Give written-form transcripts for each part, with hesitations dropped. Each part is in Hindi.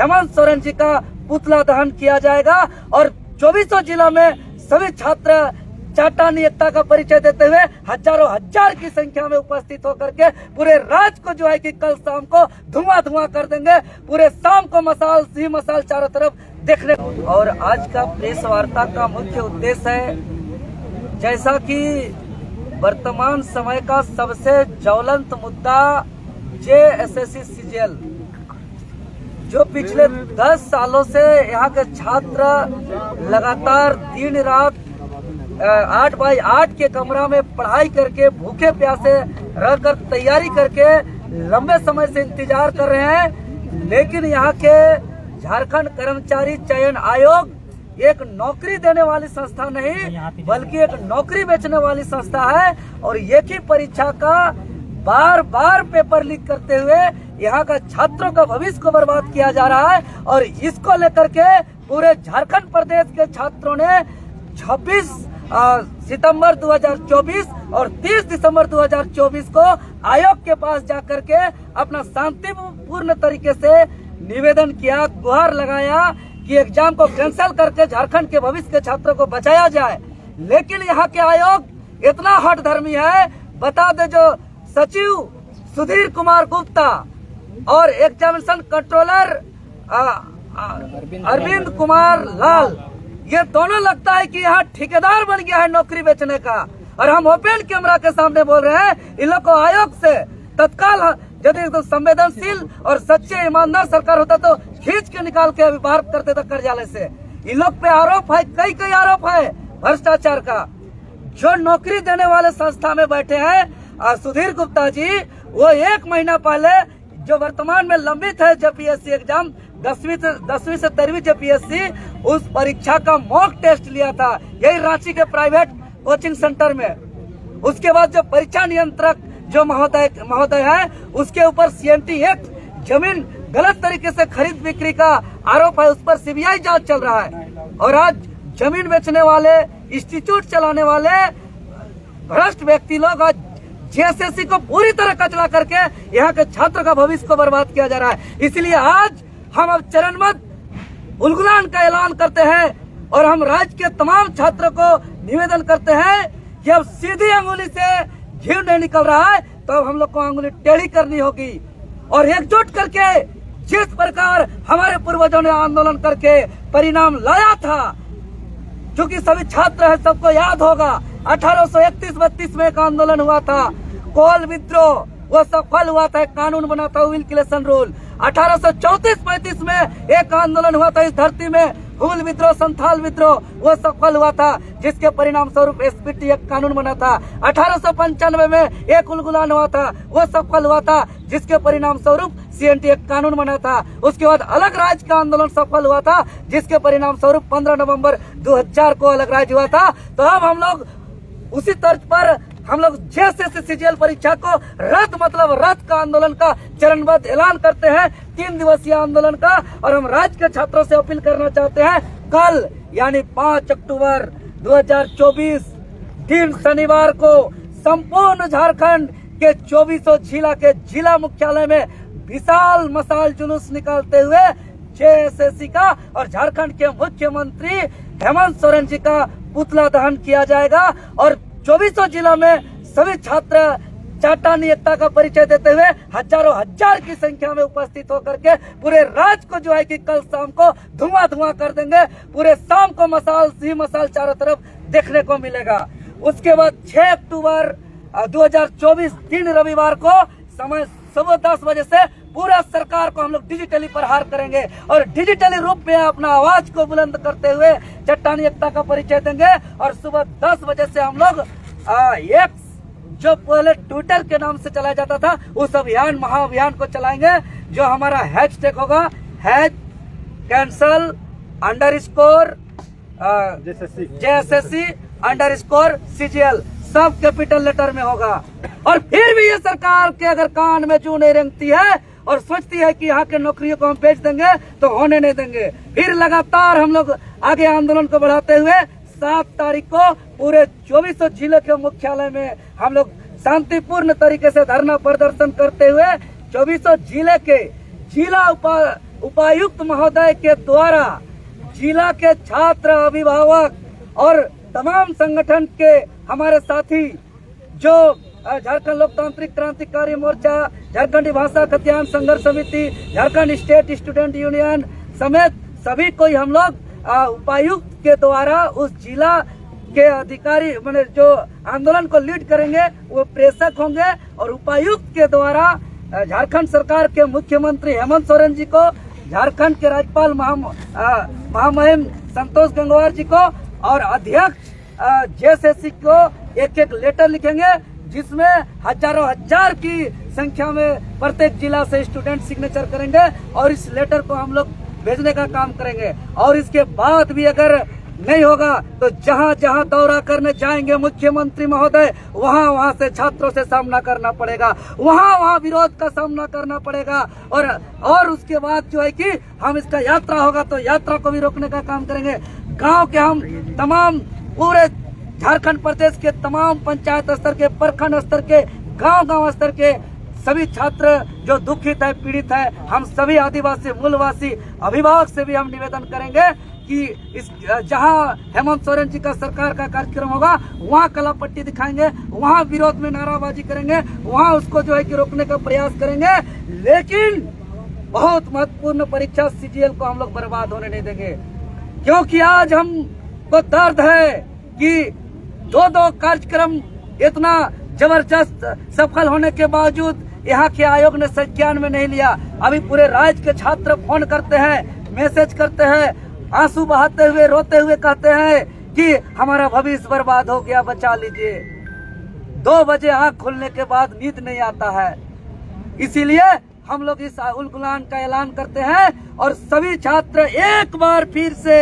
हेमंत सोरेन जी का पुतला दहन किया जाएगा और 24 जिला में सभी छात्र चाटानी एकता का परिचय देते हुए हजारों हजार की संख्या में उपस्थित होकर के पूरे राज्य को जो है कि कल शाम को धुआं धुआं कर देंगे। पूरे शाम को मसाल ही मसाल चारों तरफ देखने। और आज का प्रेस वार्ता का मुख्य उद्देश्य है, जैसा कि वर्तमान समय का सबसे ज्वलंत मुद्दा जेएसएससी सीजीएल, जो पिछले 10 सालों से यहाँ के छात्र लगातार दिन रात 8x8 के कमरा में पढ़ाई करके भूखे प्यासे रहकर तैयारी करके लंबे समय से इंतजार कर रहे हैं। लेकिन यहाँ के झारखंड कर्मचारी चयन आयोग एक नौकरी देने वाली संस्था नहीं बल्कि एक नौकरी बेचने वाली संस्था है और एक ही परीक्षा का बार बार पेपर लीक करते हुए यहाँ का छात्रों का भविष्य को बर्बाद किया जा रहा है। और इसको लेकर के पूरे झारखंड प्रदेश के छात्रों ने 26 सितंबर 2024 और 30 दिसंबर 2024 को आयोग के पास जाकर के अपना शांतिपूर्ण तरीके से निवेदन किया, गुहार लगाया कि एग्जाम को कैंसिल करके झारखंड के भविष्य के छात्रों को बचाया जाए। लेकिन यहाँ के आयोग इतना हठधर्मी है, बता दे जो सचिव सुधीर कुमार गुप्ता और एग्जामिनेशन कंट्रोलर अरविंद कुमार लाल, ये दोनों लगता है कि यहाँ ठेकेदार बन गया है नौकरी बेचने का। और हम ओपन कैमरा के सामने बोल रहे हैं, इन लोग को आयोग से तत्काल यदि तो संवेदनशील और सच्चे ईमानदार सरकार होता तो खींच के निकाल के अभी बाहर करते था कार्यालय से। इन लोग पे आरोप है, कई आरोप है भ्रष्टाचार का। जो नौकरी देने वाले संस्था में बैठे हैं सुधीर गुप्ता जी, वो 1 महीना पहले जो वर्तमान में लंबित है जेपीएससी एग्जाम 10वीं से 13वीं जेपीएससी, उस परीक्षा का मॉक टेस्ट लिया था यही रांची के प्राइवेट कोचिंग सेंटर में। उसके बाद जो परीक्षा नियंत्रक जो महोदय है, उसके ऊपर सीएनटी एक्ट जमीन गलत तरीके से खरीद बिक्री का आरोप है, उस पर सीबीआई जांच चल रहा है। और आज जमीन बेचने वाले, इंस्टीट्यूट चलाने वाले भ्रष्ट व्यक्ति लोग आज जेएसएससी को पूरी तरह कचरा करके यहाँ के छात्र का भविष्य को बर्बाद किया जा रहा है। इसलिए आज हम अब चरणबद्ध उलगुलान का ऐलान करते हैं और हम राज्य के तमाम छात्रों को निवेदन करते हैं कि अब सीधी अंगुली से घी नहीं निकल रहा है तो अब हम लोग को अंगुली टेढ़ी करनी होगी और एकजुट करके जिस प्रकार हमारे पूर्वजों ने आंदोलन करके परिणाम लाया था, क्योंकि सभी छात्र हैं, सबको याद होगा 1831-32 में एक आंदोलन हुआ था, कोल विद्रोह, वो सफल हुआ था, एक कानून बना था विल्किंसन रूल। 1834-35 में एक आंदोलन हुआ था इस धरती में, हुल विद्रोह, संथाल विद्रोह, वो सफल हुआ था जिसके परिणाम स्वरूप एसपीटी एक कानून बना था। 1895 में एक उलगुलान हुआ था, वो सफल हुआ था जिसके परिणाम स्वरूप सीएनटी एक कानून बना था। उसके बाद अलग राज्य का आंदोलन सफल हुआ था जिसके परिणाम स्वरूप 15 नवंबर 2000 को अलग राज्य हुआ था। तो अब हम लोग उसी तर्ज पर हम लोग जेएसएससी सीजीएल परीक्षा को रद्द मतलब रद्द का आंदोलन का चरणबद्ध ऐलान करते हैं, 3 दिवसीय आंदोलन का। और हम राज्य के छात्रों से अपील करना चाहते हैं, कल यानी 5 अक्टूबर 2024 दिन शनिवार को संपूर्ण झारखंड के 24 जिला के जिला मुख्यालय में विशाल मशाल जुलूस निकालते हुए जेएसएससी का और झारखंड के मुख्यमंत्री हेमंत सोरेन जी का पुतला दहन किया जाएगा। और 24 जिला में सभी छात्र चाटानी एकता का परिचय देते हुए हजारों हजार की संख्या में उपस्थित होकर के पूरे राज्य को जो है कि कल शाम को धुआं धुआं कर देंगे। पूरे शाम को मसाल ही मसाल चारों तरफ देखने को मिलेगा। उसके बाद 6 अक्टूबर 2024 दिन रविवार को समय सुबह 10 बजे से पूरा सरकार को हम लोग डिजिटली प्रहार करेंगे और डिजिटली रूप में अपना आवाज को बुलंद करते हुए चट्टानी एकता का परिचय देंगे। और सुबह 10 बजे से हम लोग एक्स जो पहले ट्विटर के नाम से चलाया जाता था उस अभियान महाअभियान को चलाएंगे, जो हमारा हैशटैग होगा कैंसल जेएसएससी _CGL, सब कैपिटल लेटर में होगा। और फिर भी ये सरकार के अगर कान में जू नहीं रेंगती है और सोचती है कि यहाँ के नौकरियों को हम बेच देंगे तो होने नहीं देंगे। फिर लगातार हम लोग आगे आंदोलन को बढ़ाते हुए 7 तारीख को पूरे 24 जिले के मुख्यालय में हम लोग शांतिपूर्ण तरीके से धरना प्रदर्शन करते हुए 24 जिले के उपायुक्त महोदय के द्वारा जिला के छात्र, अभिभावक और तमाम संगठन के हमारे साथी जो झारखंड लोकतांत्रिक क्रांतिकारी मोर्चा, झारखंडी भाषा खतियान संघर्ष समिति, झारखंड स्टेट स्टूडेंट यूनियन समेत सभी को हम लोग उपायुक्त के द्वारा उस जिला के अधिकारी मैंने जो आंदोलन को लीड करेंगे वो प्रेषक होंगे, और उपायुक्त के द्वारा झारखंड सरकार के मुख्यमंत्री हेमंत सोरेन जी को, झारखंड के राज्यपाल महामहिम संतोष गंगवार जी को और अध्यक्ष जेएसएससी को एक एक लेटर लिखेंगे, जिसमें हजारों हजार की संख्या में प्रत्येक जिला से स्टूडेंट सिग्नेचर करेंगे और इस लेटर को हम लोग भेजने का काम करेंगे। और इसके बाद भी अगर नहीं होगा तो जहां जहां दौरा करने जाएंगे मुख्यमंत्री महोदय, वहां से छात्रों से सामना करना पड़ेगा, वहां विरोध का सामना करना पड़ेगा। और उसके बाद जो है कि हम इसका यात्रा होगा तो यात्रा को भी रोकने का काम करेंगे। गांव के हम तमाम पूरे झारखंड प्रदेश के तमाम पंचायत स्तर के, प्रखंड स्तर के, गांव स्तर के सभी छात्र जो दुखित है, पीड़ित है, हम सभी आदिवासी मूलवासी अभिभावक से भी हम निवेदन करेंगे कि इस जहां हेमंत सोरेन जी का सरकार का कार्यक्रम होगा वहां कलापट्टी दिखाएंगे, वहां विरोध में नाराबाजी करेंगे, वहां उसको जो है कि रोकने का प्रयास करेंगे। लेकिन बहुत महत्वपूर्ण परीक्षा सीजीएल को हम लोग बर्बाद होने नहीं देंगे, क्योंकि आज हमको दर्द है कि दो कार्यक्रम इतना जबरदस्त सफल होने के बावजूद यहाँ के आयोग ने संज्ञान में नहीं लिया। अभी पूरे राज्य के छात्र फोन करते हैं, मैसेज करते हैं, आंसू बहाते हुए, रोते हुए कहते हैं कि हमारा भविष्य बर्बाद हो गया, बचा लीजिए। 2 बजे आंख खुलने के बाद नींद नहीं आता है। इसीलिए हम लोग इस उलगुलान का ऐलान करते हैं और सभी छात्र एक बार फिर से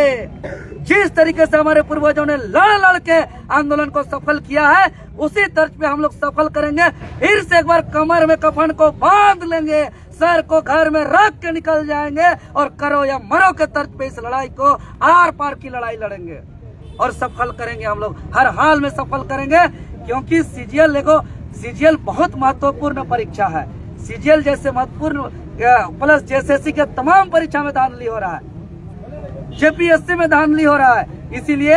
जिस तरीके से हमारे पूर्वजों ने लड़ के आंदोलन को सफल किया है उसी तर्ज पे हम लोग सफल करेंगे। फिर से एक बार कमर में कफन को बांध लेंगे, सर को घर में रख के निकल जाएंगे और करो या मरो के तर्ज पे इस लड़ाई को आर पार की लड़ाई लड़ेंगे और सफल करेंगे। हम लोग हर हाल में सफल करेंगे, क्योंकि सीजीएल बहुत महत्वपूर्ण परीक्षा है। सीजीएल जैसे महत्वपूर्ण प्लस जेएसएससी के तमाम परीक्षा में धांधली हो रहा है, जेपीएससी में धांधली हो रहा है। इसीलिए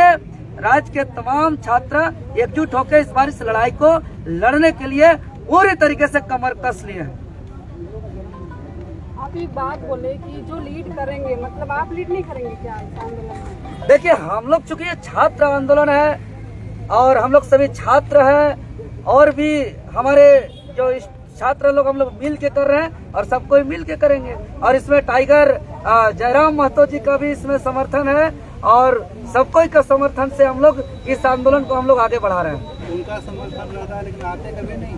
राज्य के तमाम छात्र एकजुट होकर इस बार इस लड़ाई को लड़ने के लिए पूरी तरीके से कमर कस लिए हैं। आप एक बात बोले कि जो लीड करेंगे, मतलब आप लीड नहीं करेंगे क्या आंदोलन? देखिए, हम लोग चूंकि ये छात्र आंदोलन है और हम लोग सभी छात्र हैं और भी हमारे जो छात्र लोग हम लोग मिल के कर रहे हैं और सबको मिल के करेंगे। और इसमें टाइगर जयराम महतो जी का भी इसमें समर्थन है और सबको का समर्थन से हम लोग इस आंदोलन को हम लोग आगे बढ़ा रहे हैं। उनका समर्थन रहता है लेकिन आते कभी नहीं,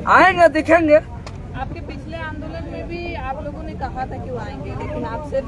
आएंगे, दिखेंगे। आपके पिछले आंदोलन में भी आप लोगों ने कहा था कि वो आएंगे, लेकिन आपसे